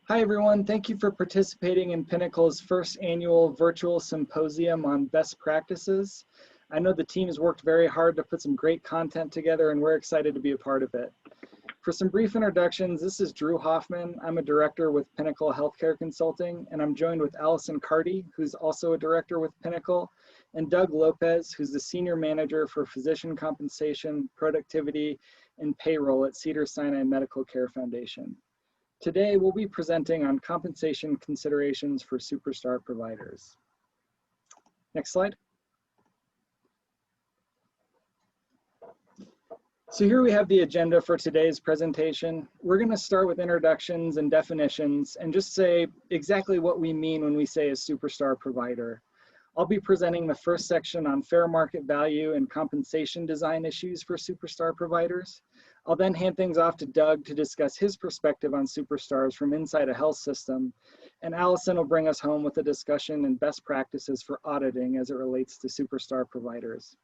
Hi everyone, thank you for participating in Pinnacle's first annual virtual symposium on best practices. I know the team has worked very hard to put some great content together and we're excited to be a part of it. For some brief introductions, this is Drew Hoffman. I'm a director with Pinnacle Healthcare Consulting, and I'm joined with Allison Carty, who's also a director with Pinnacle, and Doug Lopez, who's the senior manager for physician compensation, productivity, and payroll at Cedars-Sinai Medical Care Foundation. Today, we'll be presenting on compensation considerations for superstar providers. Next slide. So here we have the agenda for today's presentation. We're going to start with introductions and definitions and just say exactly what we mean when we say a superstar provider. I'll be presenting the first section on fair market value and compensation design issues for superstar providers. I'll then hand things off to Doug to discuss his perspective on superstars from inside a health system, and Allison will bring us home with a discussion and best practices for auditing as it relates to superstar providers.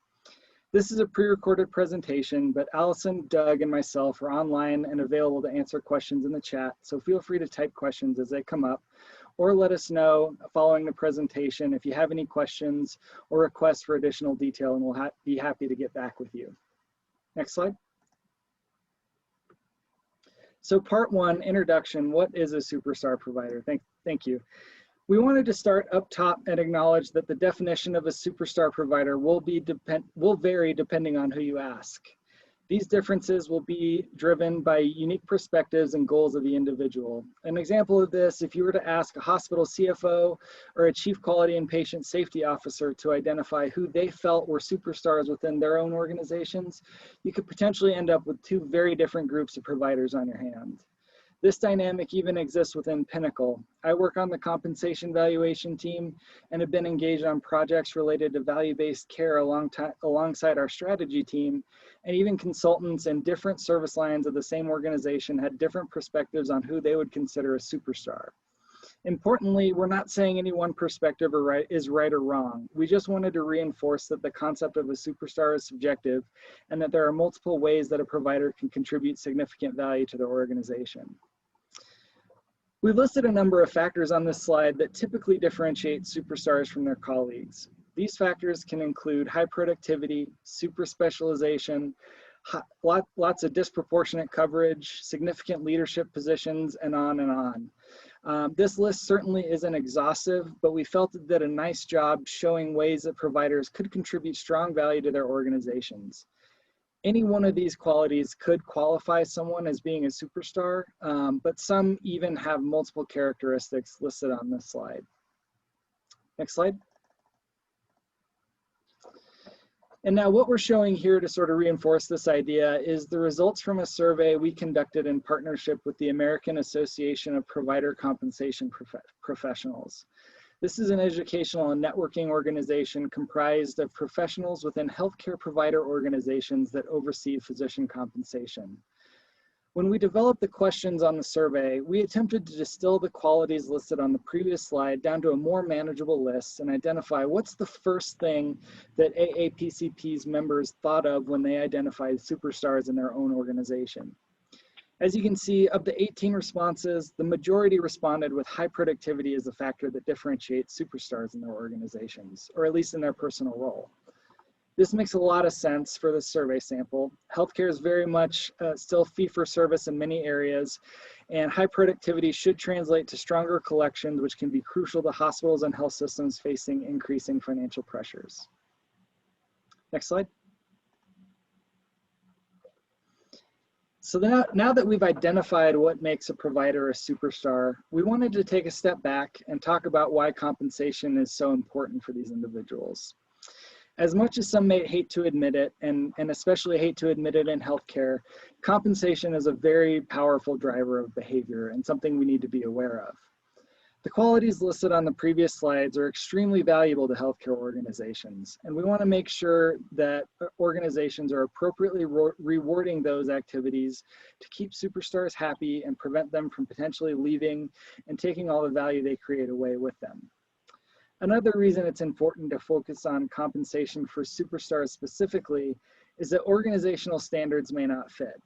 This is a pre-recorded presentation, but Allison, Doug, and myself are online and available to answer questions in the chat, so feel free to type questions as they come up, or let us know following the presentation if you have any questions or requests for additional detail, and we'll be happy to get back with you. Next slide. So part one, introduction, what is a superstar provider? Thank you. We wanted to start up top and acknowledge that the definition of a superstar provider will vary depending on who you ask. These differences will be driven by unique perspectives and goals of the individual. An example of this, if you were to ask a hospital CFO or a chief quality and patient safety officer to identify who they felt were superstars within their own organizations, you could potentially end up with two very different groups of providers on your hands. This dynamic even exists within Pinnacle. I work on the compensation valuation team and have been engaged on projects related to value-based care alongside our strategy team, and even consultants in different service lines of the same organization had different perspectives on who they would consider a superstar. Importantly, we're not saying any one perspective is right or wrong. We just wanted to reinforce that the concept of a superstar is subjective and that there are multiple ways that a provider can contribute significant value to their organization. We've listed a number of factors on this slide that typically differentiate superstars from their colleagues. These factors can include high productivity, super specialization, lots of disproportionate coverage, significant leadership positions, and on and on. This list certainly isn't exhaustive, but we felt it did a nice job showing ways that providers could contribute strong value to their organizations. Any one of these qualities could qualify someone as being a superstar, but some even have multiple characteristics listed on this slide. Next slide. And now what we're showing here to sort of reinforce this idea is the results from a survey we conducted in partnership with the American Association of Provider Compensation Professionals. This is an educational and networking organization comprised of professionals within healthcare provider organizations that oversee physician compensation. When we developed the questions on the survey, we attempted to distill the qualities listed on the previous slide down to a more manageable list and identify what's the first thing that AAPCP's members thought of when they identified superstars in their own organization. As you can see, of the 18 responses, the majority responded with high productivity as a factor that differentiates superstars in their organizations, or at least in their personal role. This makes a lot of sense for the survey sample. Healthcare is very much still fee-for-service in many areas, and high productivity should translate to stronger collections, which can be crucial to hospitals and health systems facing increasing financial pressures. Next slide. So now that we've identified what makes a provider a superstar, we wanted to take a step back and talk about why compensation is so important for these individuals. As much as some may hate to admit it, and especially hate to admit it in healthcare, compensation is a very powerful driver of behavior and something we need to be aware of. The qualities listed on the previous slides are extremely valuable to healthcare organizations, and we want to make sure that organizations are appropriately rewarding those activities to keep superstars happy and prevent them from potentially leaving and taking all the value they create away with them. Another reason it's important to focus on compensation for superstars specifically is that organizational standards may not fit.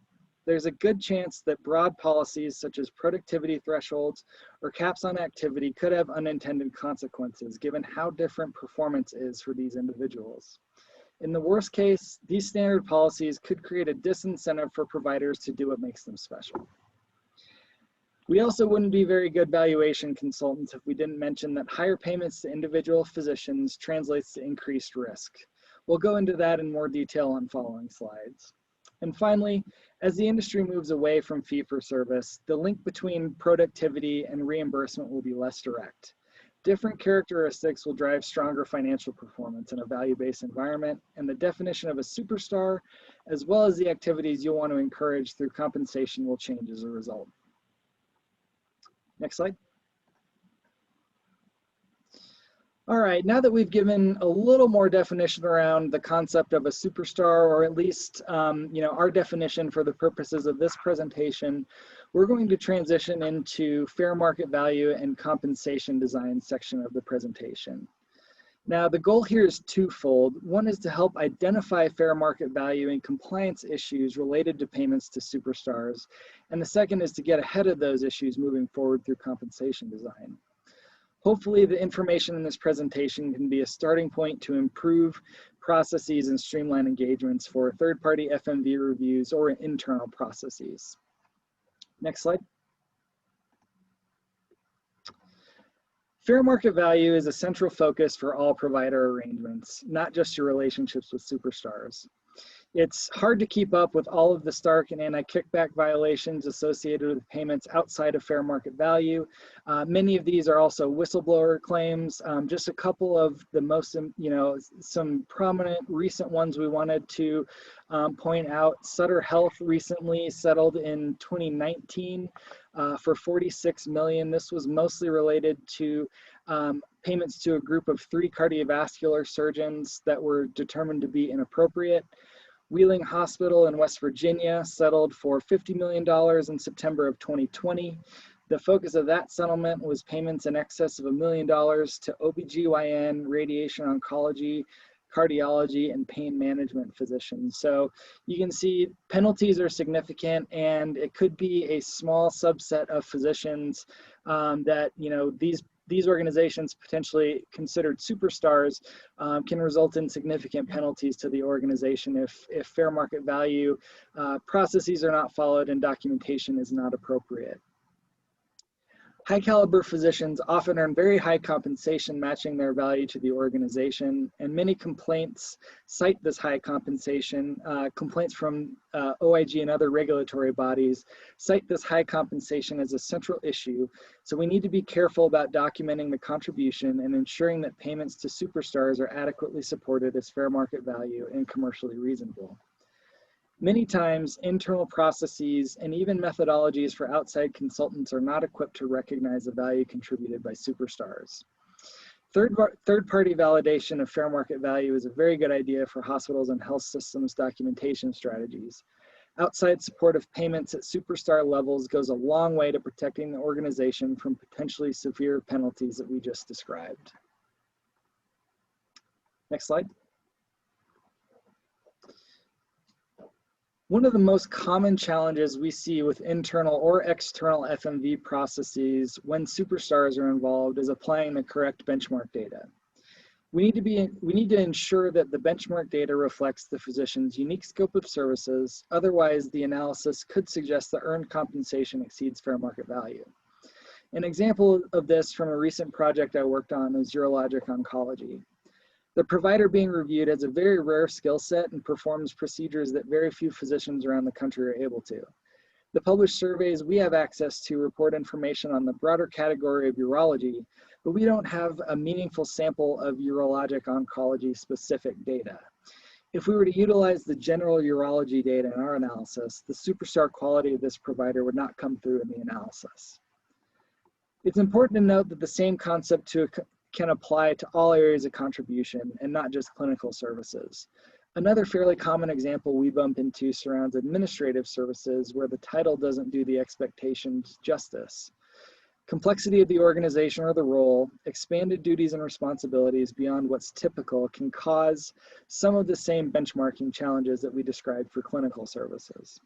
there's a good chance that broad policies such as productivity thresholds or caps on activity could have unintended consequences given how different performance is for these individuals. In the worst case, these standard policies could create a disincentive for providers to do what makes them special. We also wouldn't be very good valuation consultants if we didn't mention that higher payments to individual physicians translates to increased risk. We'll go into that in more detail on following slides. And finally, as the industry moves away from fee-for-service, the link between productivity and reimbursement will be less direct. Different characteristics will drive stronger financial performance in a value-based environment, and the definition of a superstar, as well as the activities you'll want to encourage through compensation, will change as a result. Next slide. All right, now that we've given a little more definition around the concept of a superstar, or at least our definition for the purposes of this presentation, we're going to transition into fair market value and compensation design section of the presentation. Now, the goal here is twofold. One is to help identify fair market value and compliance issues related to payments to superstars, and the second is to get ahead of those issues moving forward through compensation design. Hopefully, the information in this presentation can be a starting point to improve processes and streamline engagements for third-party FMV reviews or internal processes. Next slide. Fair market value is a central focus for all provider arrangements, not just your relationships with superstars. It's hard to keep up with all of the Stark and anti-kickback violations associated with payments outside of fair market value. Many of these are also whistleblower claims. Just a couple of the most, some prominent recent ones we wanted to point out. Sutter Health recently settled in 2019 for $46 million. This was mostly related to payments to a group of 3 cardiovascular surgeons that were determined to be inappropriate. Wheeling Hospital in West Virginia settled for $50 million in September of 2020. The focus of that settlement was payments in excess of $1 million to OBGYN, radiation oncology, cardiology, and pain management physicians. So you can see penalties are significant, and it could be a small subset of physicians that, these organizations potentially considered superstars can result in significant penalties to the organization if fair market value processes are not followed and documentation is not appropriate. High caliber physicians often earn very high compensation matching their value to the organization, and many complaints cite this high compensation. Complaints from OIG and other regulatory bodies cite this high compensation as a central issue, so we need to be careful about documenting the contribution and ensuring that payments to superstars are adequately supported as fair market value and commercially reasonable. Many times, internal processes and even methodologies for outside consultants are not equipped to recognize the value contributed by superstars. Third-party validation of fair market value is a very good idea for hospitals and health systems documentation strategies. Outside support of payments at superstar levels goes a long way to protecting the organization from potentially severe penalties that we just described. Next slide. One of the most common challenges we see with internal or external FMV processes when superstars are involved is applying the correct benchmark data. We need to ensure that the benchmark data reflects the physician's unique scope of services. Otherwise, the analysis could suggest that earned compensation exceeds fair market value. An example of this from a recent project I worked on is urologic oncology. The provider being reviewed has a very rare skill set and performs procedures that very few physicians around the country are able to. The published surveys we have access to report information on the broader category of urology, but we don't have a meaningful sample of urologic oncology specific data. If we were to utilize the general urology data in our analysis, the superstar quality of this provider would not come through in the analysis. It's important to note that the same concept can apply to all areas of contribution and not just clinical services. Another fairly common example we bump into surrounds administrative services where the title doesn't do the expectations justice. Complexity of the organization or the role, expanded duties and responsibilities beyond what's typical can cause some of the same benchmarking challenges that we described for clinical services.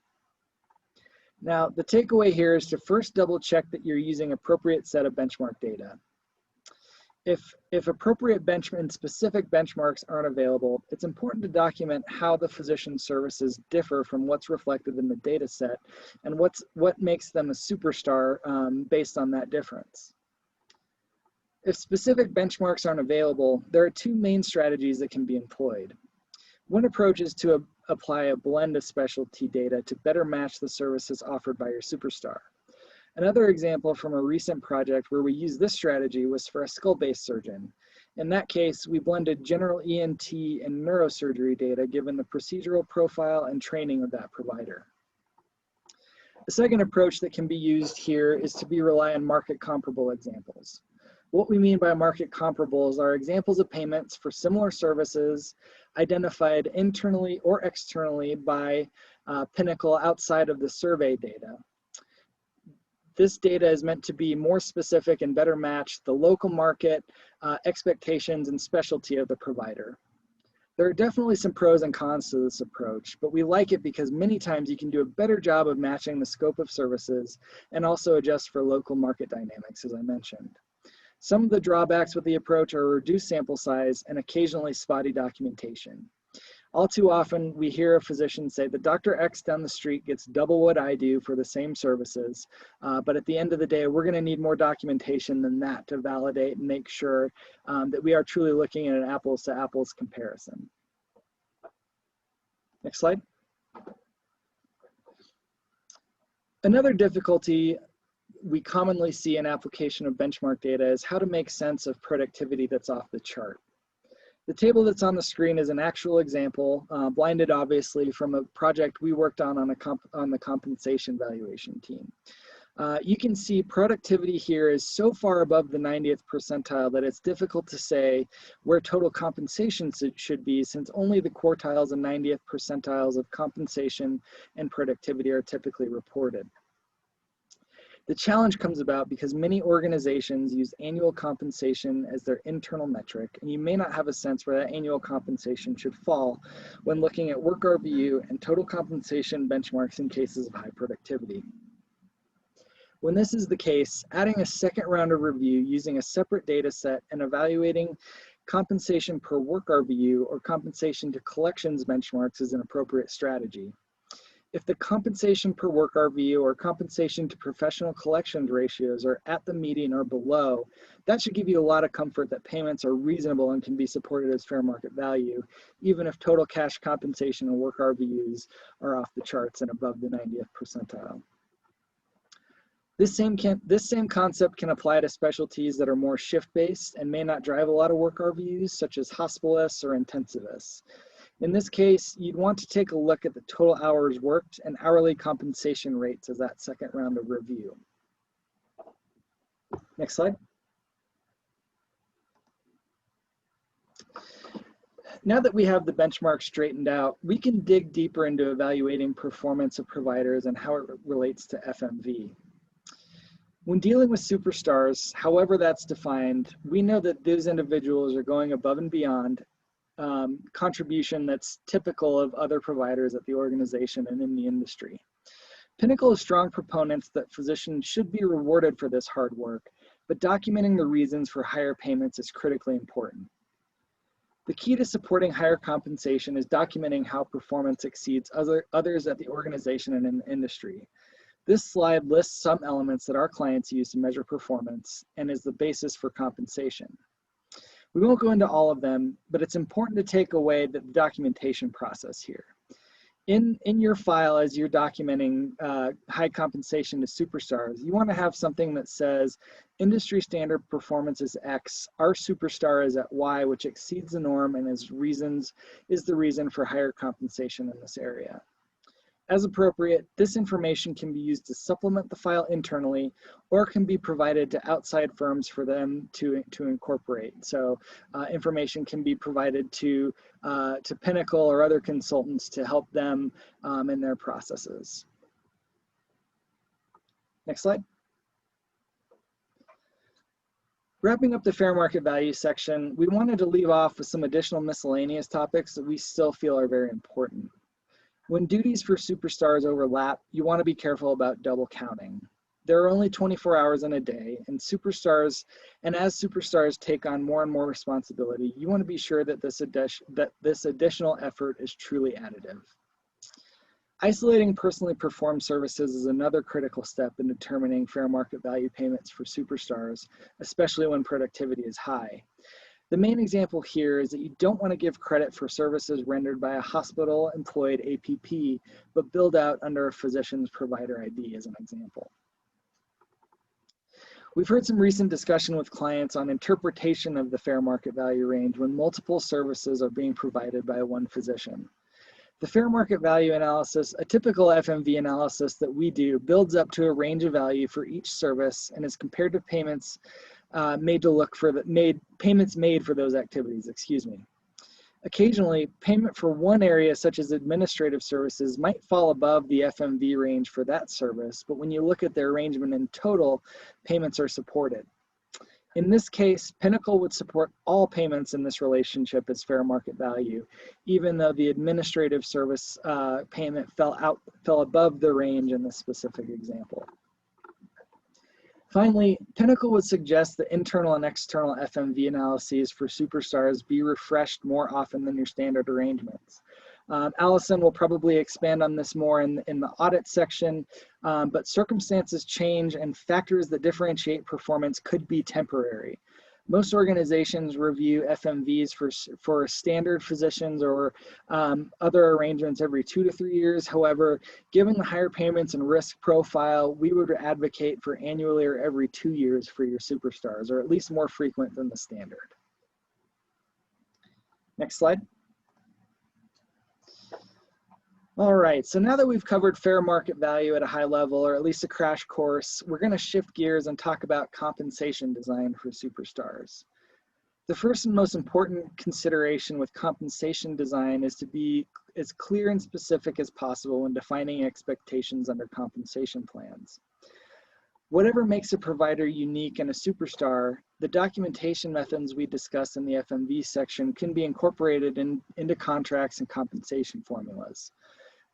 Now, the takeaway here is to first double check that you're using appropriate set of benchmark data. If appropriate and specific benchmarks aren't available, it's important to document how the physician services differ from what's reflected in the data set and what makes them a superstar based on that difference. If specific benchmarks aren't available, there are two main strategies that can be employed. One approach is to apply a blend of specialty data to better match the services offered by your superstar. Another example from a recent project where we used this strategy was for a skull-based surgeon. In that case, we blended general ENT and neurosurgery data given the procedural profile and training of that provider. The second approach that can be used here is to rely on market comparable examples. What we mean by market comparables are examples of payments for similar services identified internally or externally by Pinnacle outside of the survey data. This data is meant to be more specific and better match the local market expectations and specialty of the provider. There are definitely some pros and cons to this approach, but we like it because many times you can do a better job of matching the scope of services and also adjust for local market dynamics, as I mentioned. Some of the drawbacks with the approach are a reduced sample size and occasionally spotty documentation. All too often, we hear a physician say that Dr. X down the street gets double what I do for the same services, but at the end of the day, we're gonna need more documentation than that to validate and make sure that we are truly looking at an apples to apples comparison. Next slide. Another difficulty we commonly see in application of benchmark data is how to make sense of productivity that's off the chart. The table that's on the screen is an actual example, blinded obviously from a project we worked on the compensation valuation team. You can see productivity here is so far above the 90th percentile that it's difficult to say where total compensation should be, since only the quartiles and 90th percentiles of compensation and productivity are typically reported. The challenge comes about because many organizations use annual compensation as their internal metric, and you may not have a sense where that annual compensation should fall when looking at work RVU and total compensation benchmarks in cases of high productivity. When this is the case, adding a second round of review using a separate data set and evaluating compensation per work RVU or compensation to collections benchmarks is an appropriate strategy. If the compensation per work RVU or compensation to professional collections ratios are at the median or below, that should give you a lot of comfort that payments are reasonable and can be supported as fair market value, even if total cash compensation and work RVUs are off the charts and above the 90th percentile. This same concept can apply to specialties that are more shift-based and may not drive a lot of work RVUs, such as hospitalists or intensivists. In this case, you'd want to take a look at the total hours worked and hourly compensation rates as that second round of review. Next slide. Now that we have the benchmark straightened out, we can dig deeper into evaluating performance of providers and how it relates to FMV. When dealing with superstars, however that's defined, we know that those individuals are going above and beyond contribution that's typical of other providers at the organization and in the industry. Pinnacle is strong proponents that physicians should be rewarded for this hard work, but documenting the reasons for higher payments is critically important. The key to supporting higher compensation is documenting how performance exceeds others at the organization and in the industry. This slide lists some elements that our clients use to measure performance and is the basis for compensation. We won't go into all of them, but it's important to take away the documentation process here. In your file, as you're documenting high compensation to superstars, you want to have something that says industry standard performance is X, our superstar is at Y, which exceeds the norm and is the reason for higher compensation in this area. As appropriate, this information can be used to supplement the file internally or can be provided to outside firms for them to incorporate. So information can be provided to Pinnacle or other consultants to help them in their processes. Next slide. Wrapping up the fair market value section, we wanted to leave off with some additional miscellaneous topics that we still feel are very important. When duties for superstars overlap, you want to be careful about double counting. There are only 24 hours in a day, and as superstars take on more and more responsibility, you want to be sure that this additional effort is truly additive. Isolating personally performed services is another critical step in determining fair market value payments for superstars, especially when productivity is high. The main example here is that you don't want to give credit for services rendered by a hospital-employed APP, but billed out under a physician's provider ID as an example. We've heard some recent discussion with clients on interpretation of the fair market value range when multiple services are being provided by one physician. The fair market value analysis, a typical FMV analysis that we do, builds up to a range of value for each service and is compared to payments made for those activities, excuse me. Occasionally, payment for one area, such as administrative services, might fall above the FMV range for that service, but when you look at the arrangement in total, payments are supported. In this case, Pinnacle would support all payments in this relationship as fair market value, even though the administrative service payment fell above the range in this specific example. Finally, Pinnacle would suggest that internal and external FMV analyses for superstars be refreshed more often than your standard arrangements. Allison will probably expand on this more in the audit section, but circumstances change and factors that differentiate performance could be temporary. Most organizations review FMVs for standard physicians or other arrangements every 2 to 3 years. However, given the higher payments and risk profile, we would advocate for annually or every 2 years for your superstars, or at least more frequent than the standard. Next slide. All right, so now that we've covered fair market value at a high level, or at least a crash course, we're going to shift gears and talk about compensation design for superstars. The first and most important consideration with compensation design is to be as clear and specific as possible when defining expectations under compensation plans. Whatever makes a provider unique and a superstar, the documentation methods we discussed in the FMV section can be incorporated into contracts and compensation formulas.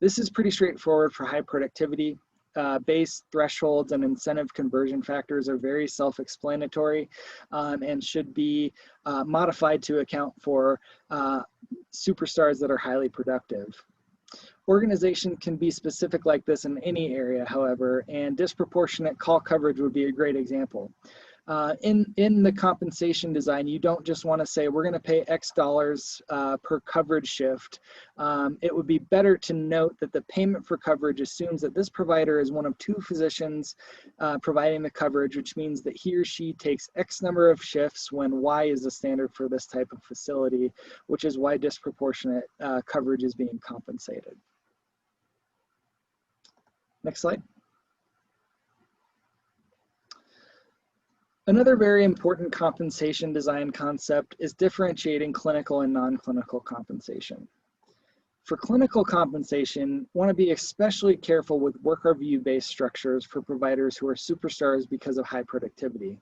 This is pretty straightforward for high productivity. Base thresholds and incentive conversion factors are very self-explanatory and should be modified to account for superstars that are highly productive. Organization can be specific like this in any area, however, and disproportionate call coverage would be a great example. In the compensation design, you don't just want to say, we're going to pay X dollars per coverage shift. It would be better to note that the payment for coverage assumes that this provider is one of 2 physicians providing the coverage, which means that he or she takes X number of shifts when Y is the standard for this type of facility, which is why disproportionate coverage is being compensated. Next slide. Another very important compensation design concept is differentiating clinical and non-clinical compensation. For clinical compensation, want to be especially careful with work RVU-based structures for providers who are superstars because of high productivity.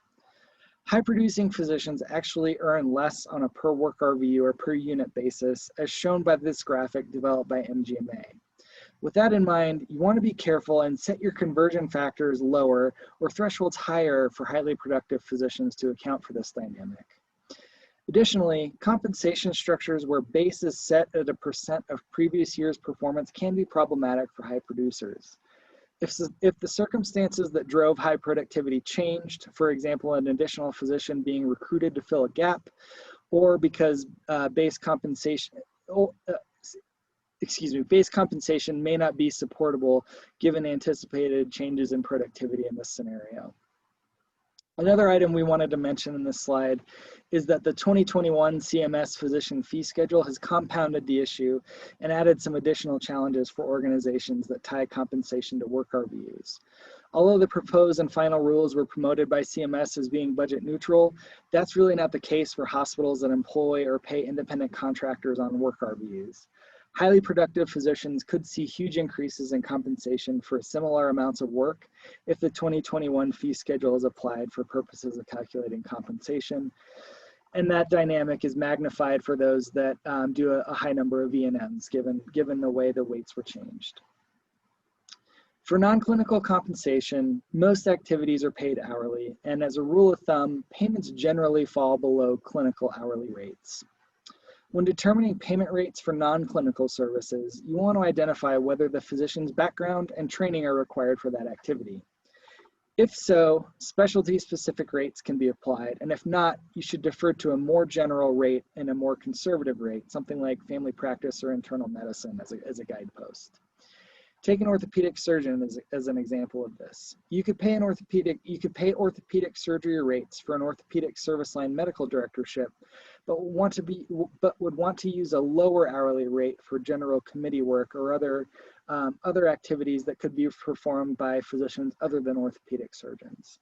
High-producing physicians actually earn less on a per work RVU or per unit basis, as shown by this graphic developed by MGMA. With that in mind, you want to be careful and set your conversion factors lower or thresholds higher for highly productive physicians to account for this dynamic. Additionally, compensation structures where base is set at a % of previous year's performance can be problematic for high producers. If the circumstances that drove high productivity changed, for example, an additional physician being recruited to fill a gap, or because base compensation may not be supportable given anticipated changes in productivity in this scenario. Another item we wanted to mention in this slide is that the 2021 CMS physician fee schedule has compounded the issue and added some additional challenges for organizations that tie compensation to work RVUs. Although the proposed and final rules were promoted by CMS as being budget neutral, that's really not the case for hospitals that employ or pay independent contractors on work RVUs. Highly productive physicians could see huge increases in compensation for similar amounts of work if the 2021 fee schedule is applied for purposes of calculating compensation. And that dynamic is magnified for those that do a high number of E&Ms, given the way the weights were changed. For non-clinical compensation, most activities are paid hourly, and as a rule of thumb, payments generally fall below clinical hourly rates. When determining payment rates for non-clinical services, you want to identify whether the physician's background and training are required for that activity. If so, specialty-specific rates can be applied, and if not, you should defer to a more general rate and a more conservative rate, something like family practice or internal medicine as a guidepost. Take an orthopedic surgeon as an example of this. You could pay orthopedic surgery rates for an orthopedic service line medical directorship, but would want to use a lower hourly rate for general committee work or other activities that could be performed by physicians other than orthopedic surgeons.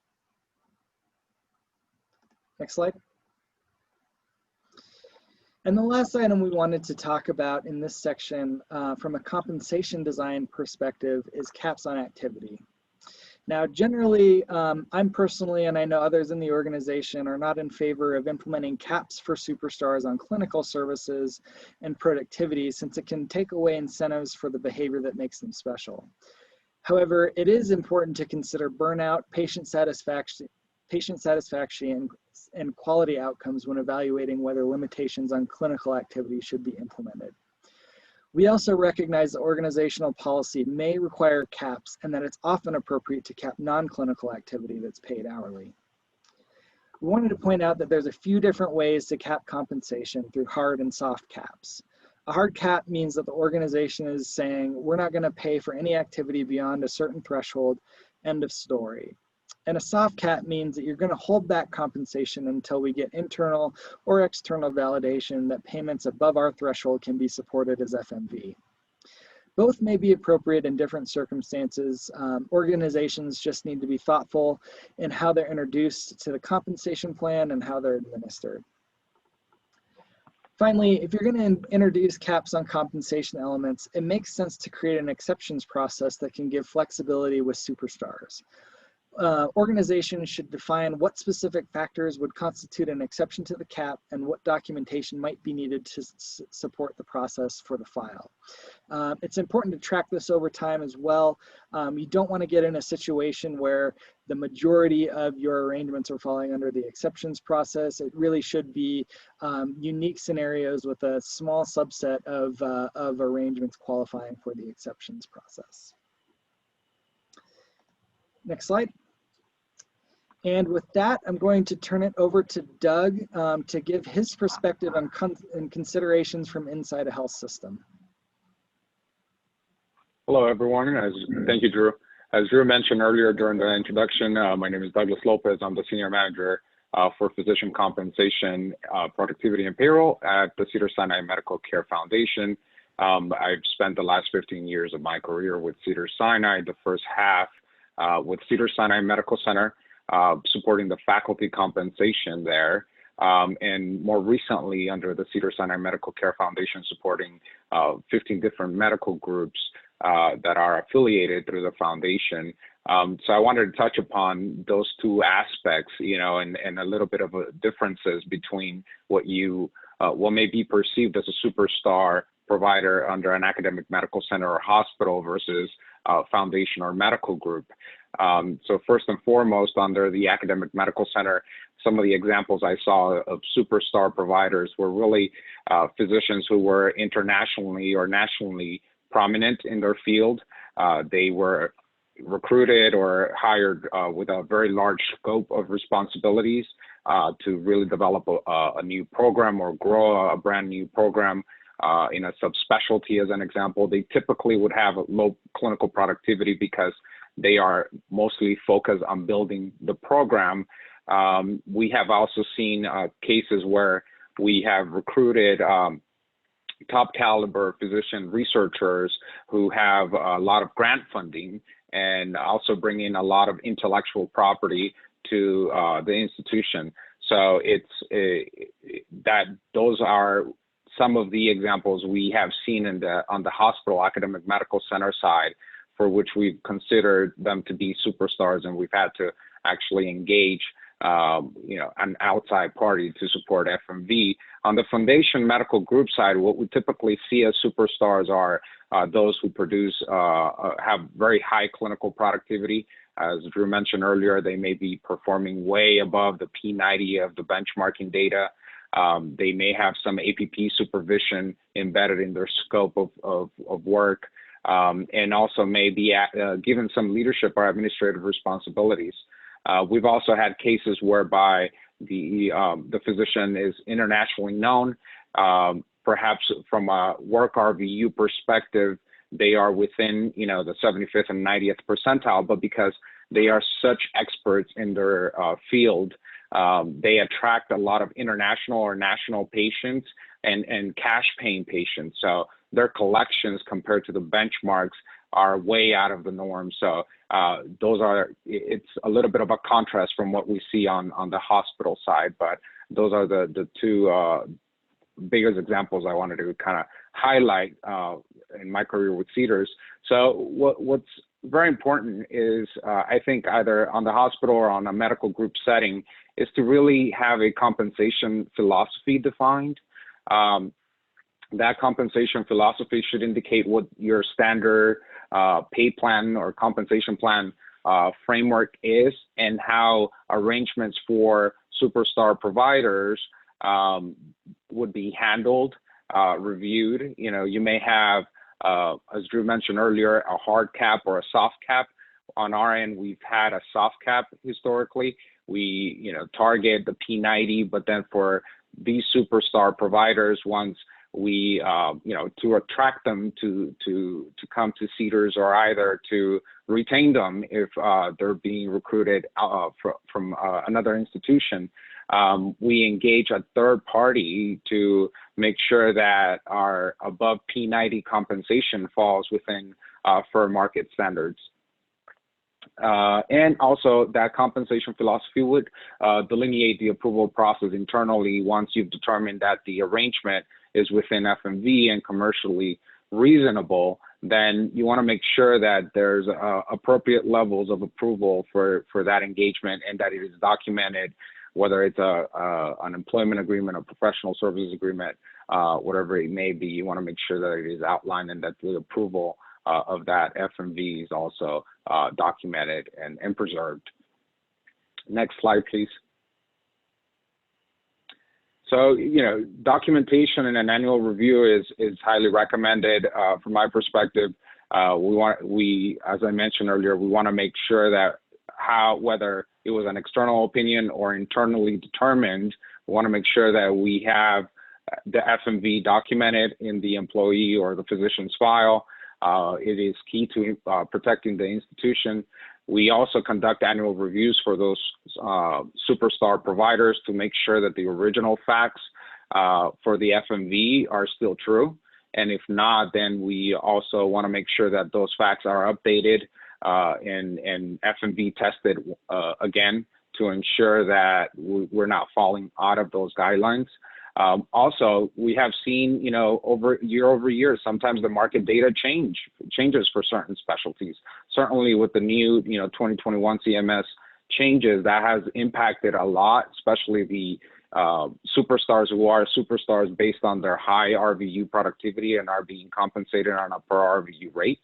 Next slide. And the last item we wanted to talk about in this section from a compensation design perspective is caps on activity. Now, generally, I'm personally, and I know others in the organization, are not in favor of implementing caps for superstars on clinical services and productivity, since it can take away incentives for the behavior that makes them special. However, it is important to consider burnout, patient satisfaction, and quality outcomes when evaluating whether limitations on clinical activity should be implemented. We also recognize that organizational policy may require caps and that it's often appropriate to cap non-clinical activity that's paid hourly. We wanted to point out that there's a few different ways to cap compensation through hard and soft caps. A hard cap means that the organization is saying, we're not going to pay for any activity beyond a certain threshold, end of story. And a soft cap means that you're going to hold back compensation until we get internal or external validation that payments above our threshold can be supported as FMV. Both may be appropriate in different circumstances. Organizations just need to be thoughtful in how they're introduced to the compensation plan and how they're administered. Finally, if you're going to introduce caps on compensation elements, it makes sense to create an exceptions process that can give flexibility with superstars. Organizations should define what specific factors would constitute an exception to the cap and what documentation might be needed to support the process for the file. It's important to track this over time as well. You don't want to get in a situation where the majority of your arrangements are falling under the exceptions process. It really should be unique scenarios with a small subset of arrangements qualifying for the exceptions process. Next slide. And with that, I'm going to turn it over to Doug to give his perspective on considerations from inside a health system. Hello, everyone. Thank you, Drew. As Drew mentioned earlier during the introduction, my name is Douglas Lopez. I'm the Senior Manager for Physician Compensation, Productivity, and Payroll at the Cedars-Sinai Medical Care Foundation. I've spent the last 15 years of my career with Cedars-Sinai, the first half with Cedars-Sinai Medical Center, supporting the faculty compensation there, and more recently under the Cedars-Sinai Medical Care Foundation, supporting 15 different medical groups that are affiliated through the foundation. So I wanted to touch upon those two aspects, and a little bit of differences between what may be perceived as a superstar provider under an academic medical center or hospital versus foundation or medical group. So first and foremost, under the academic medical center, some of the examples I saw of superstar providers were really physicians who were internationally or nationally prominent in their field. They were recruited or hired with a very large scope of responsibilities to really develop a new program or grow a brand new program in a subspecialty. As an example, they typically would have low clinical productivity because they are mostly focused on building the program. We have also seen cases where we have recruited top caliber physician researchers who have a lot of grant funding and also bring in a lot of intellectual property to the institution. So those are some of the examples we have seen on the hospital academic medical center side, for which we've considered them to be superstars, and we've had to actually engage an outside party to support FMV. On the foundation medical group side, what we typically see as superstars are those who produce, have very high clinical productivity. As Drew mentioned earlier, they may be performing way above the P90 of the benchmarking data. They may have some APP supervision embedded in their scope of work, and also may be given some leadership or administrative responsibilities. We've also had cases whereby the physician is internationally known. Perhaps from a work RVU perspective, they are within, the 75th and 90th percentile, but because they are such experts in their field, they attract a lot of international or national patients and cash paying patients. So their collections compared to the benchmarks are way out of the norm. So it's a little bit of a contrast from what we see on the hospital side, but those are the two biggest examples I wanted to kind of highlight in my career with Cedars. So what's very important is, I think either on the hospital or on a medical group setting, is to really have a compensation philosophy defined. That compensation philosophy should indicate what your standard pay plan or compensation plan framework is, and how arrangements for superstar providers would be handled, reviewed. You may have, as Drew mentioned earlier, a hard cap or a soft cap. On our end, we've had a soft cap historically. We, target the P90, but then for these superstar providers, once we, to attract them to come to Cedars, or either to retain them if they're being recruited from another institution, we engage a third party to make sure that our above P90 compensation falls within fair market standards. And also that compensation philosophy would delineate the approval process internally. Once you've determined that the arrangement is within FMV and commercially reasonable, then you want to make sure that there's appropriate levels of approval for that engagement, and that it is documented, whether it's an employment agreement, a professional services agreement, whatever it may be. You want to make sure that it is outlined, and that the approval of that FMV is also documented and preserved. Next slide, please. So, documentation in an annual review is highly recommended. From my perspective, as I mentioned earlier, we want to make sure that whether it was an external opinion or internally determined, we want to make sure that we have the FMV documented in the employee or the physician's file. It is key to protecting the institution. We also conduct annual reviews for those superstar providers to make sure that the original facts for the FMV are still true. And if not, then we also want to make sure that those facts are updated and FMV tested again, to ensure that we're not falling out of those guidelines. Also, we have seen, over year, sometimes the market data changes for certain specialties. Certainly with the new, 2021 CMS changes, that has impacted a lot, especially the superstars who are superstars based on their high RVU productivity and are being compensated on a per RVU rate.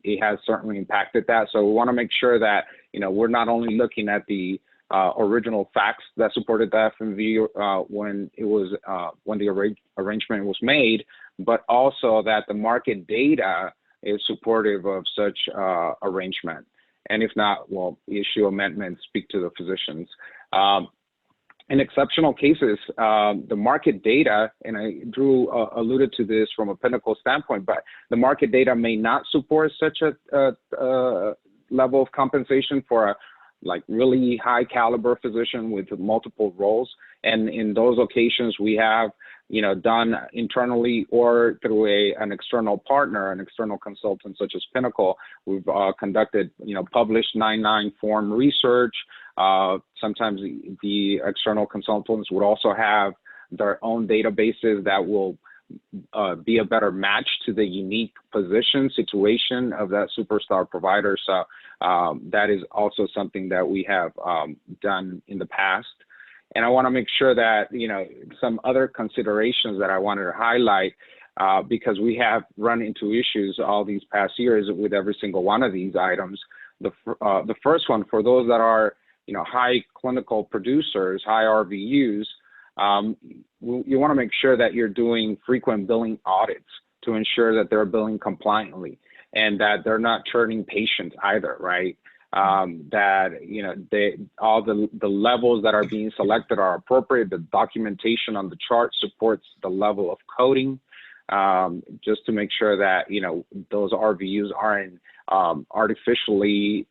It has certainly impacted that. So we want to make sure that, we're not only looking at the original facts that supported the FMV when the arrangement was made, but also that the market data is supportive of such arrangement. And if not, well, issue amendments, speak to the physicians. In exceptional cases, the market data, and Drew alluded to this from a Pinnacle standpoint, but the market data may not support such a level of compensation for a really high caliber physician with multiple roles. And in those occasions, we have, done internally or through an external partner, an external consultant such as Pinnacle. We've conducted, published 9-9 form research. Sometimes the external consultants would also have their own databases that will be a better match to the unique position situation of that superstar provider. So that is also something that we have done in the past. And I want to make sure that, some other considerations that I wanted to highlight, because we have run into issues all these past years with every single one of these items. The first one, for those that are, high clinical producers, high RVUs, you want to make sure that you're doing frequent billing audits to ensure that they're billing compliantly and that they're not churning patients either, right? That, all the levels that are being selected are appropriate. The documentation on the chart supports the level of coding, just to make sure that, those RVUs aren't artificially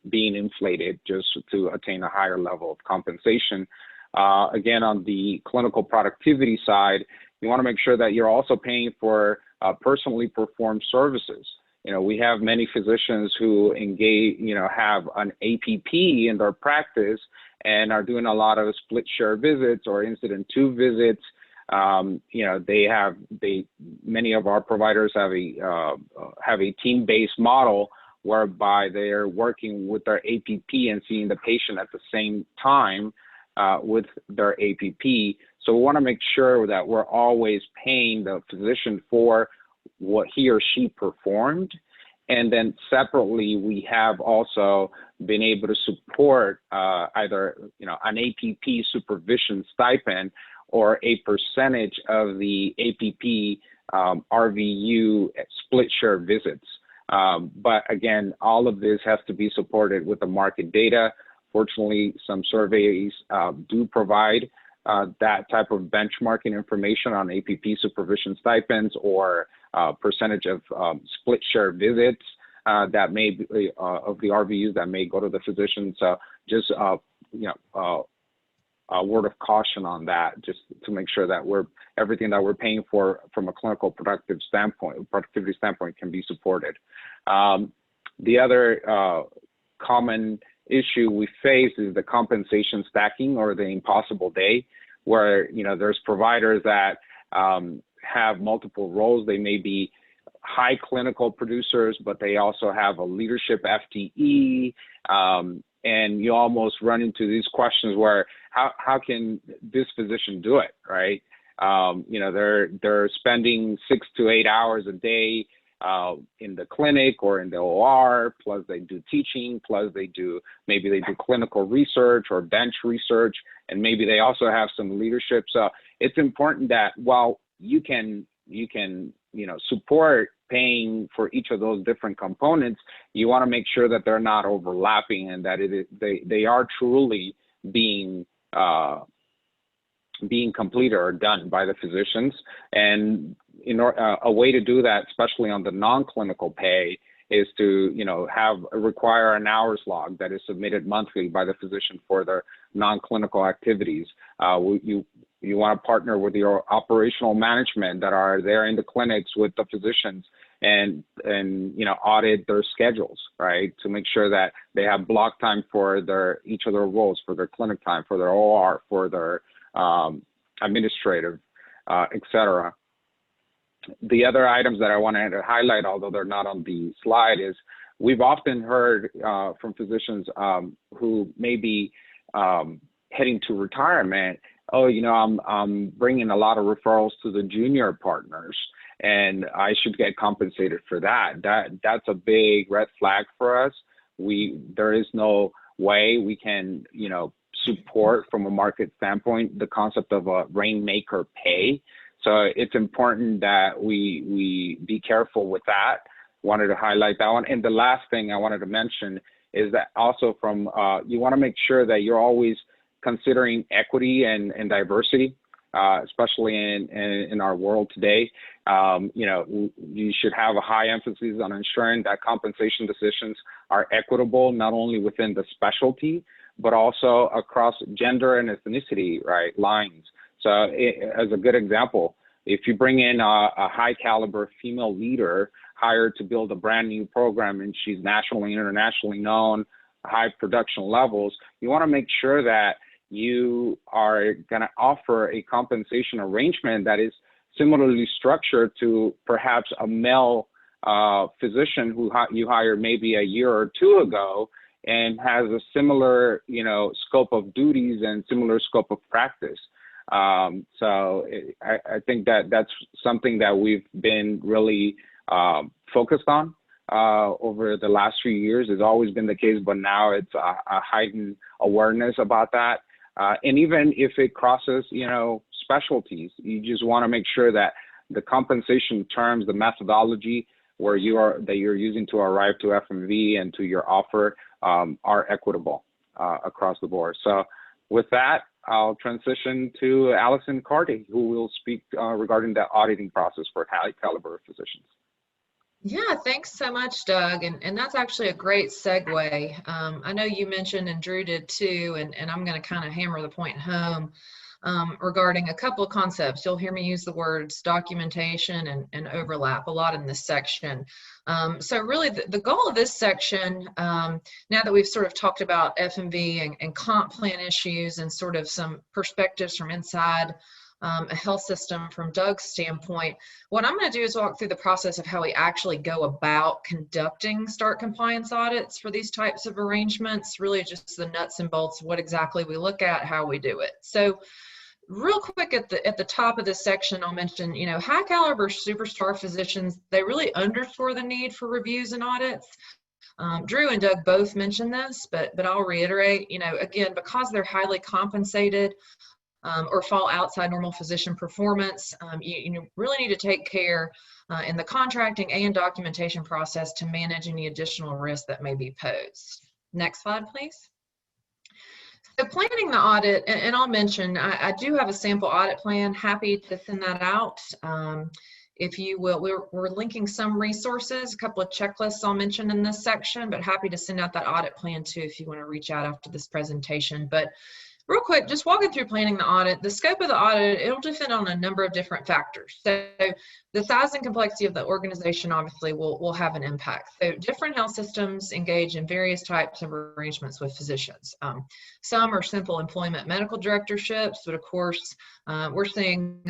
being inflated just to attain a higher level of compensation. Again, on the clinical productivity side, you want to make sure that you're also paying for personally performed services. We have many physicians who engage, have an APP in their practice and are doing a lot of split share visits or incident to visits. Many of our providers have a team-based model whereby they're working with their APP and seeing the patient at the same time with their APP. So we want to make sure that we're always paying the physician for what he or she performed. And then separately, we have also been able to support either, an APP supervision stipend or a percentage of the APP RVU split share visits. But again, all of this has to be supported with the market data. Fortunately, some surveys do provide that type of benchmarking information on APP supervision stipends or percentage of split share visits that may be of the RVUs that may go to the physician. So just a word of caution on that, just to make sure that everything that we're paying for from a clinical productivity standpoint can be supported. The other common issue we face is the compensation stacking, or the impossible day, where there's providers that have multiple roles. They may be high clinical producers, but they also have a leadership FTE, and you almost run into these questions where how can this physician do it, right? They're spending 6 to 8 hours a day in the clinic or in the OR, plus they do teaching, plus maybe they do clinical research or bench research, and maybe they also have some leadership. So it's important that while you can support paying for each of those different components, you want to make sure that they're not overlapping and that they are truly being completed or done by the physicians. And a way to do that, especially on the non-clinical pay, is to require an hours log that is submitted monthly by the physician for their non-clinical activities. You want to partner with your operational management that are there in the clinics with the physicians and audit their schedules, right, to make sure that they have block time for each of their roles, for their clinic time, for their OR, for their administrative, etc. The other items that I wanted to highlight, although they're not on the slide, is we've often heard from physicians who may be heading to retirement, I'm bringing a lot of referrals to the junior partners, and I should get compensated for that. That's a big red flag for us. There is no way we can, support from a market standpoint the concept of a rainmaker pay. So it's important that we be careful with that. Wanted to highlight that one. And the last thing I wanted to mention is that also you want to make sure that you're always considering equity and diversity, especially in our world today. You should have a high emphasis on ensuring that compensation decisions are equitable, not only within the specialty, but also across gender and ethnicity, right, lines. So as a good example, if you bring in a high caliber female leader hired to build a brand new program and she's nationally and internationally known, high production levels, you want to make sure that you are going to offer a compensation arrangement that is similarly structured to perhaps a male physician who you hired maybe a year or two ago and has a similar, scope of duties and similar scope of practice. So I think that that's something that we've been really focused on over the last few years. It's always been the case, but now it's a heightened awareness about that. And even if it crosses, specialties, you just want to make sure that the compensation terms, the methodology that you're using to arrive to FMV and to your offer are equitable across the board. So with that, I'll transition to Allison Carty, who will speak regarding the auditing process for high caliber physicians. Yeah, thanks so much, Doug. And that's actually a great segue. I know you mentioned, and Drew did too, and I'm going to kind of hammer the point home regarding a couple of concepts. You'll hear me use the words documentation and overlap a lot in this section. So really the goal of this section, now that we've sort of talked about FMV and comp plan issues and sort of some perspectives from inside a health system from Doug's standpoint, what I'm going to do is walk through the process of how we actually go about conducting START compliance audits for these types of arrangements, really just the nuts and bolts, what exactly we look at, how we do it. So real quick at the top of this section, I'll mention, high caliber superstar physicians, they really underscore the need for reviews and audits. Drew and Doug both mentioned this, but I'll reiterate, again, because they're highly compensated, or fall outside normal physician performance, you really need to take care in the contracting and documentation process to manage any additional risk that may be posed. Next slide, please. So planning the audit, and I'll mention, I do have a sample audit plan, happy to send that out. If you will, we're linking some resources, a couple of checklists I'll mention in this section, but happy to send out that audit plan too if you want to reach out after this presentation. But real quick, just walking through planning the audit, the scope of the audit, it'll depend on a number of different factors. So the size and complexity of the organization obviously will have an impact. So different health systems engage in various types of arrangements with physicians. Some are simple employment medical directorships, but of course, we're seeing,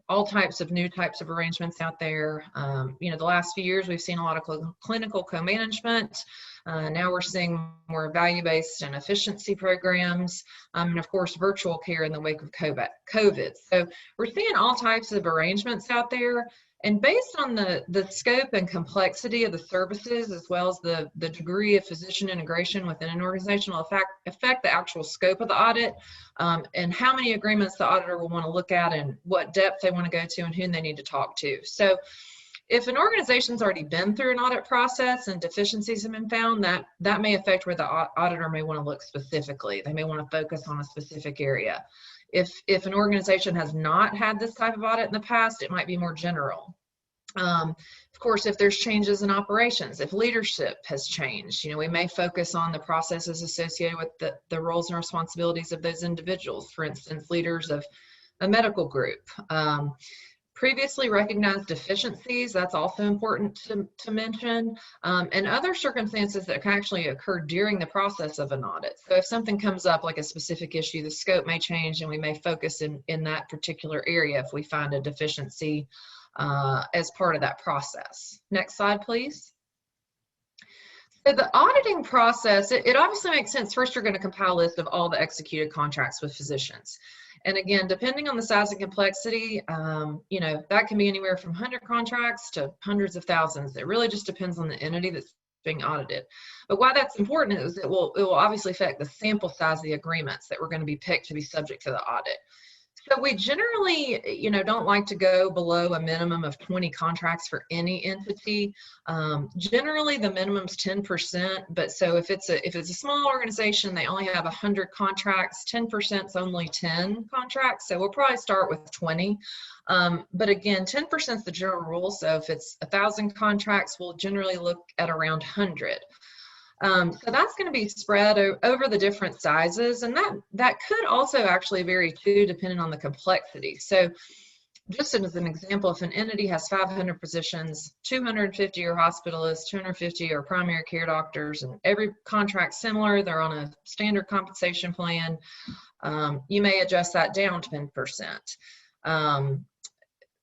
all types of new types of arrangements out there. The last few years, we've seen a lot of clinical co-management. Now we're seeing more value-based and efficiency programs, and of course, virtual care in the wake of COVID. So we're seeing all types of arrangements out there, and based on the scope and complexity of the services, as well as the degree of physician integration within an organization, will affect the actual scope of the audit, and how many agreements the auditor will want to look at, and what depth they want to go to, and whom they need to talk to. So if an organization's already been through an audit process and deficiencies have been found, that may affect where the auditor may want to look specifically. They may want to focus on a specific area. If an organization has not had this type of audit in the past, it might be more general. Of course, if there's changes in operations, if leadership has changed, we may focus on the processes associated with the roles and responsibilities of those individuals. For instance, leaders of a medical group. Previously recognized deficiencies, that's also important to mention, and other circumstances that can actually occur during the process of an audit. So if something comes up like a specific issue, the scope may change and we may focus in that particular area if we find a deficiency as part of that process. Next slide, please. So the auditing process, it obviously makes sense. First, you're going to compile a list of all the executed contracts with physicians. And again, depending on the size and complexity, that can be anywhere from 100 contracts to hundreds of thousands. It really just depends on the entity that's being audited. But why that's important is it will obviously affect the sample size of the agreements that we're going to be picked to be subject to the audit. So we generally, don't like to go below a minimum of 20 contracts for any entity. Generally, the minimum's 10%. But so if it's a small organization, they only have 100 contracts. 10% is only 10 contracts. So we'll probably start with 20. But again, 10% is the general rule. So if it's 1,000 contracts, we'll generally look at around 100. So that's going to be spread over the different sizes, and that could also actually vary too, depending on the complexity. So just as an example, if an entity has 500 physicians, 250 are hospitalists, 250 are primary care doctors, and every contract's similar, they're on a standard compensation plan, you may adjust that down to 10%.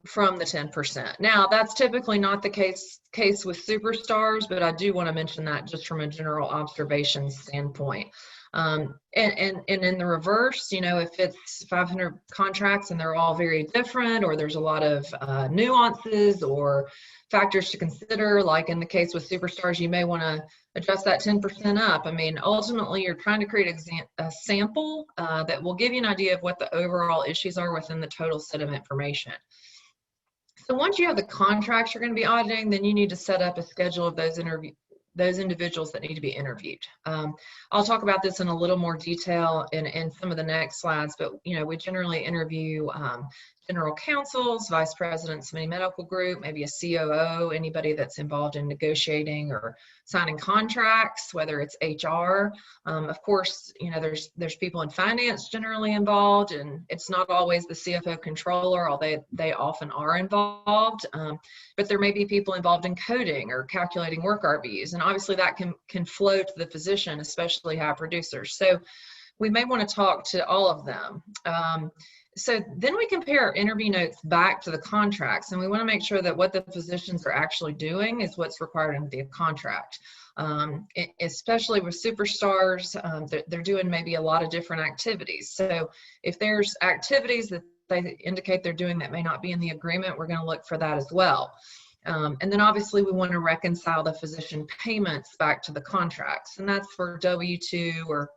from the 10%. Now, that's typically not the case with superstars, but I do want to mention that just from a general observation standpoint. And in the reverse, you know, if it's 500 contracts and they're all very different, or there's a lot of nuances or factors to consider, like in the case with superstars, you may want to adjust that 10% up. I mean, ultimately, you're trying to create a sample that will give you an idea of what the overall issues are within the total set of information. So once you have the contracts you're going to be auditing, then you need to set up a schedule of those individuals that need to be interviewed. I'll talk about this in a little more detail in some of the next slides, but you know, we generally interview general counsels, vice presidents of any medical group, maybe a COO, anybody that's involved in negotiating or signing contracts, whether it's HR. Of course, you know, there's people in finance generally involved, and it's not always the CFO controller, although they often are involved. But there may be people involved in coding or calculating work RVUs, and obviously that can flow to the physician, especially high producers. So we may want to talk to all of them. So then we compare our interview notes back to the contracts, and we want to make sure that what the physicians are actually doing is what's required in the contract. Especially with superstars, they're doing maybe a lot of different activities. So if there's activities that they indicate they're doing that may not be in the agreement, we're going to look for that as well. And then obviously we want to reconcile the physician payments back to the contracts, and that's for W-2 or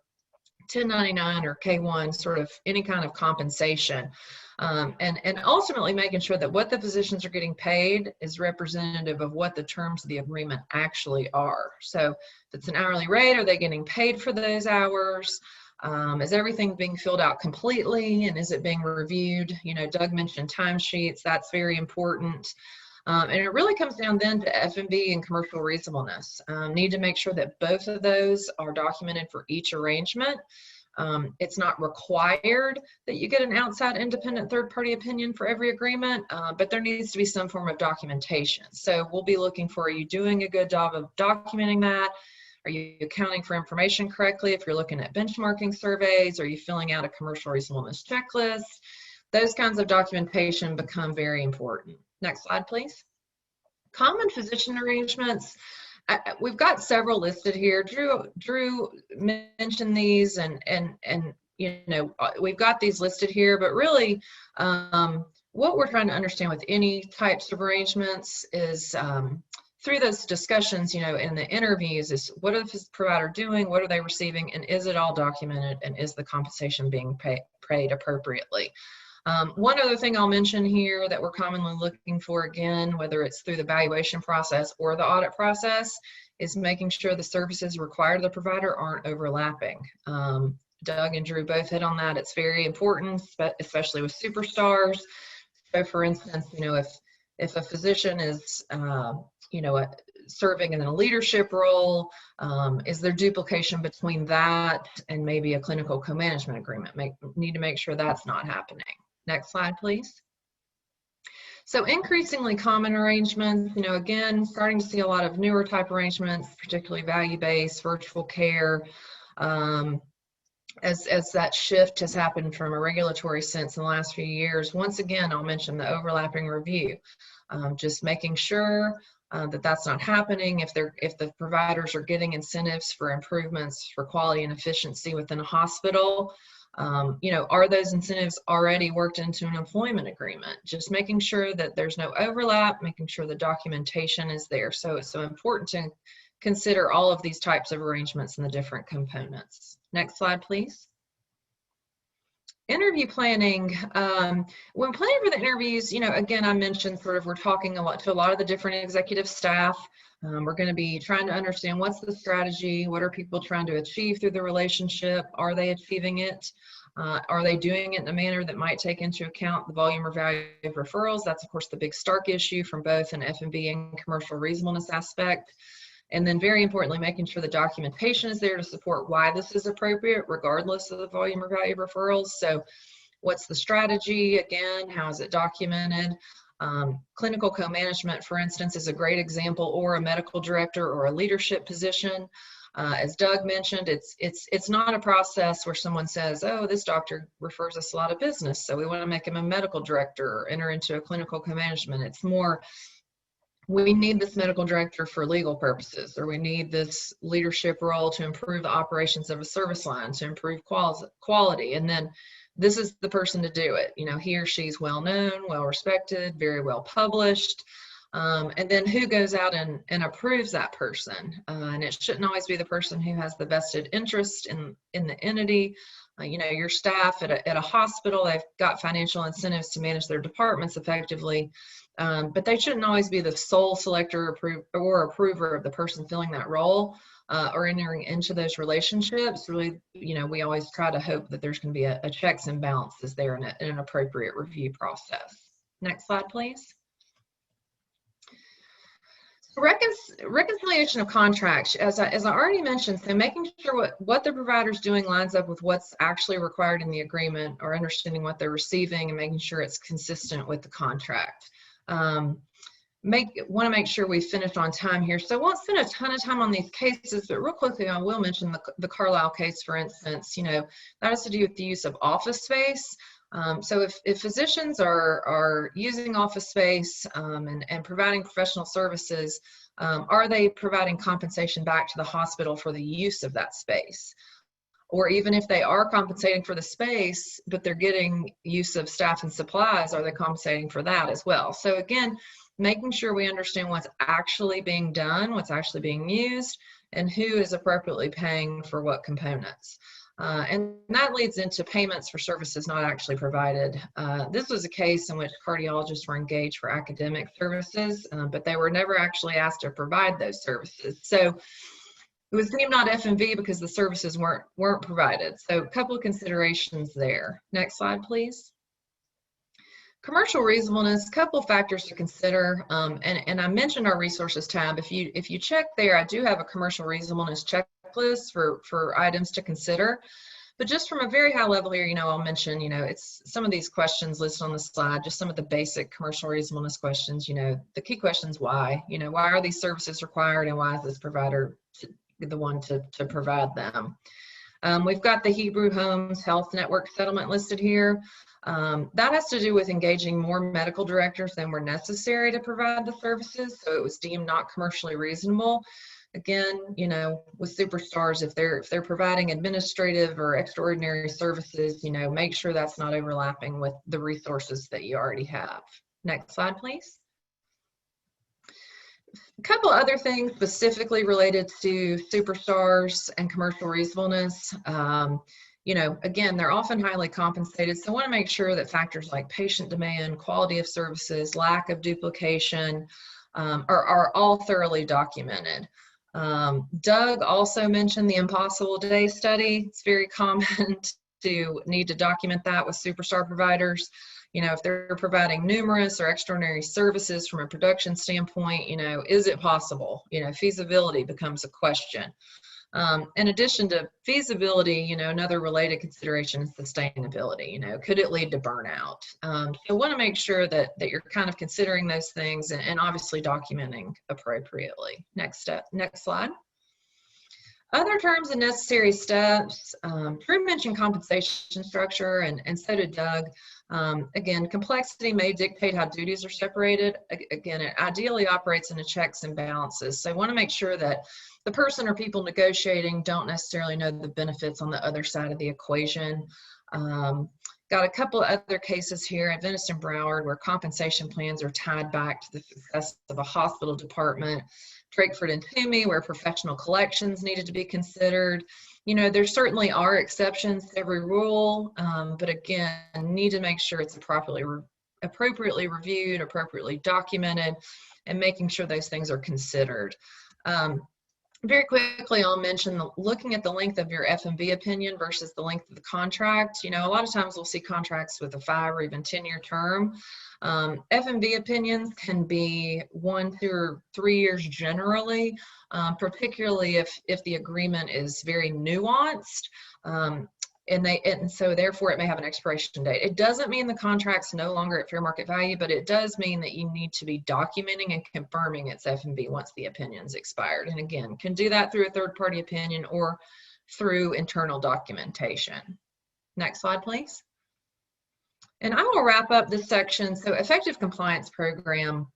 1099 or K-1, sort of any kind of compensation. And ultimately making sure that what the physicians are getting paid is representative of what the terms of the agreement actually are. So if it's an hourly rate, are they getting paid for those hours? Is everything being filled out completely, and is it being reviewed? You know, Doug mentioned timesheets. That's very important. And it really comes down then to F&B and commercial reasonableness. Need to make sure that both of those are documented for each arrangement. It's not required that you get an outside independent third-party opinion for every agreement, but there needs to be some form of documentation. So we'll be looking for, are you doing a good job of documenting that? Are you accounting for information correctly? If you're looking at benchmarking surveys, are you filling out a commercial reasonableness checklist? Those kinds of documentation become very important. Next slide, please. Common physician arrangements. We've got several listed here. Drew mentioned these, and you know, we've got these listed here, but really what we're trying to understand with any types of arrangements is through those discussions, you know, in the interviews, is what are the provider doing, what are they receiving, and is it all documented, and is the compensation being paid appropriately? One other thing I'll mention here that we're commonly looking for, again, whether it's through the valuation process or the audit process, is making sure the services required of the provider aren't overlapping. Doug and Drew both hit on that. It's very important, especially with superstars. So for instance, you know, if a physician is, you know, serving in a leadership role, is there duplication between that and maybe a clinical co-management agreement? Need to make sure that's not happening. Next slide, please. So increasingly common arrangements, you know, again, starting to see a lot of newer type arrangements, particularly value-based, virtual care, as that shift has happened from a regulatory sense in the last few years. Once again, I'll mention the overlapping review, just making sure that that's not happening. If the providers are getting incentives for improvements for quality and efficiency within a hospital, you know, are those incentives already worked into an employment agreement? Just making sure that there's no overlap, making sure the documentation is there. So it's so important to consider all of these types of arrangements and the different components. Next slide, please. Interview planning. When planning for the interviews, you know, again, I mentioned sort of we're talking to a lot of the different executive staff. We're going to be trying to understand what's the strategy, what are people trying to achieve through the relationship, are they achieving it, are they doing it in a manner that might take into account the volume or value of referrals. That's of course the big Stark issue from both an F&B and commercial reasonableness aspect. And then very importantly, making sure the documentation is there to support why this is appropriate, regardless of the volume or value of referrals. So what's the strategy? Again, how is it documented? Clinical co-management, for instance, is a great example, or a medical director or a leadership position. As Doug mentioned, it's not a process where someone says, oh, this doctor refers us a lot of business, so we want to make him a medical director or enter into a clinical co-management. It's more, we need this medical director for legal purposes, or we need this leadership role to improve the operations of a service line, to improve quality. And then this is the person to do it. You know, he or she's well known, well respected, very well published. And then who goes out and approves that person? And it shouldn't always be the person who has the vested interest in the entity. You know, your staff at a hospital, they've got financial incentives to manage their departments effectively, but they shouldn't always be the sole selector or approver of the person filling that role or entering into those relationships. Really, you know, we always try to hope that there's going to be a checks and balances there in an appropriate review process. Next slide, please. Reconciliation of contracts, as I already mentioned, so making sure what the provider's doing lines up with what's actually required in the agreement, or understanding what they're receiving and making sure it's consistent with the contract. Want to make sure we finish on time here. So I won't spend a ton of time on these cases, but real quickly I will mention the Carlisle case, for instance. You know, that has to do with the use of office space. So if physicians are using office space and providing professional services, are they providing compensation back to the hospital for the use of that space? Or even if they are compensating for the space, but they're getting use of staff and supplies, are they compensating for that as well? So again, making sure we understand what's actually being done, what's actually being used, and who is appropriately paying for what components. And that leads into payments for services not actually provided. This was a case in which cardiologists were engaged for academic services, but they were never actually asked to provide those services. So it was deemed not F&V because the services weren't provided. So a couple of considerations there. Next slide, please. Commercial reasonableness, a couple of factors to consider, and I mentioned our resources tab. If you check there, I do have a commercial reasonableness checklist for items to consider. But just from a very high level here, you know, I'll mention, you know, it's some of these questions listed on the slide, just some of the basic commercial reasonableness questions. You know, the key questions: why? You know, why are these services required, and why is this provider the one to provide them? We've got the Hebrew Homes Health Network settlement listed here. That has to do with engaging more medical directors than were necessary to provide the services, so it was deemed not commercially reasonable. Again, you know, with superstars, if they're providing administrative or extraordinary services, you know, make sure that's not overlapping with the resources that you already have. Next slide, please. A couple other things specifically related to superstars and commercial reasonableness. You know, again, they're often highly compensated, so I want to make sure that factors like patient demand, quality of services, lack of duplication are all thoroughly documented. Doug also mentioned the impossible day study. It's very common to need to document that with superstar providers. You know, if they're providing numerous or extraordinary services from a production standpoint, you know, is it possible? You know, feasibility becomes a question. In addition to feasibility, you know, another related consideration is sustainability. You know, could it lead to burnout? So want to make sure that you're kind of considering those things and obviously documenting appropriately. Next slide. Other terms and necessary steps. Drew mentioned compensation structure, and so did Doug. Again, complexity may dictate how duties are separated. Again, it ideally operates in a checks and balances. So I want to make sure that the person or people negotiating don't necessarily know the benefits on the other side of the equation. Got a couple of other cases here, Adventist and Broward, where compensation plans are tied back to the success of a hospital department. Drakeford and Toomey, where professional collections needed to be considered. You know, there certainly are exceptions to every rule, but again, need to make sure it's appropriately reviewed, appropriately documented, and making sure those things are considered. Very quickly, I'll mention looking at the length of your F&V opinion versus the length of the contract. You know, a lot of times we'll see contracts with a 5 or even 10-year term. F&V opinions can be 1, 2, or 3 years generally, particularly if the agreement is very nuanced. and so therefore it may have an expiration date. It doesn't mean the contract's no longer at fair market value, but it does mean that you need to be documenting and confirming its F&B once the opinion's expired. And again, can do that through a third-party opinion or through internal documentation. Next slide, please. And I will wrap up this section. So effective compliance program,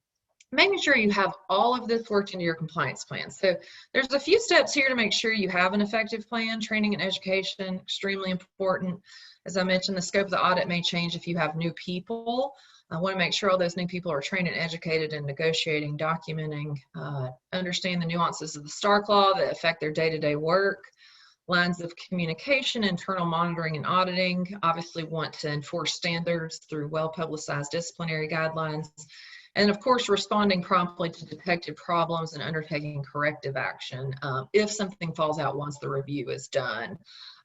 making sure you have all of this worked into your compliance plan. So there's a few steps here to make sure you have an effective plan. Training and education, extremely important. As I mentioned, the scope of the audit may change if you have new people. I want to make sure all those new people are trained and educated in negotiating, documenting, understand the nuances of the STARK law that affect their day-to-day work. Lines of communication, internal monitoring and auditing. Obviously want to enforce standards through well-publicized disciplinary guidelines. And of course, responding promptly to detected problems and undertaking corrective action if something falls out once the review is done.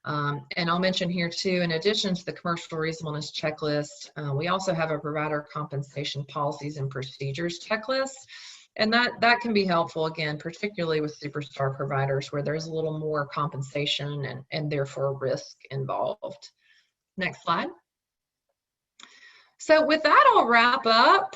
And I'll mention here too, in addition to the commercial reasonableness checklist, we also have a provider compensation policies and procedures checklist. And that can be helpful, again, particularly with superstar providers where there's a little more compensation and therefore risk involved. Next slide. So with that, I'll wrap up,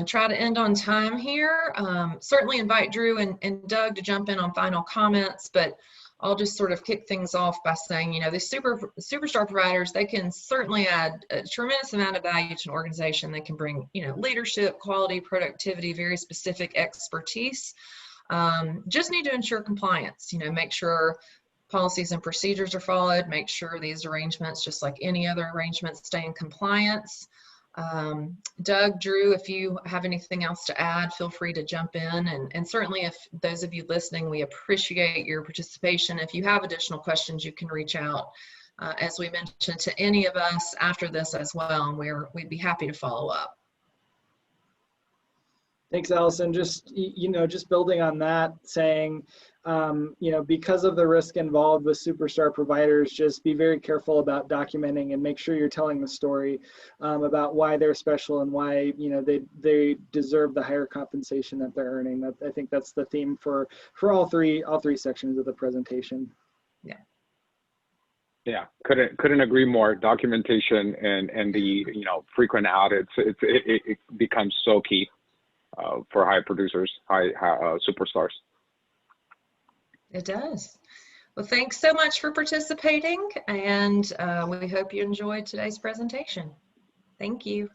try to end on time here. Certainly invite Drew and Doug to jump in on final comments, but I'll just sort of kick things off by saying, you know, the superstar providers, they can certainly add a tremendous amount of value to an organization. They can bring, you know, leadership, quality, productivity, very specific expertise. Just need to ensure compliance, you know, make sure policies and procedures are followed, make sure these arrangements, just like any other arrangements, stay in compliance. Doug, Drew, if you have anything else to add, feel free to jump in. And certainly if those of you listening, we appreciate your participation. If you have additional questions, you can reach out, as we mentioned, to any of us after this as well, and we'd be happy to follow up. Thanks, Allison. Just, you know, just building on that, saying, you know, because of the risk involved with superstar providers, just be very careful about documenting and make sure you're telling the story about why they're special and why, you know, they deserve the higher compensation that they're earning. I think that's the theme for all three sections of the presentation. Yeah. Yeah, couldn't agree more. Documentation and the, you know, frequent audits, it becomes so key for high producers, high superstars. It does. Well, thanks so much for participating, and we hope you enjoyed today's presentation. Thank you.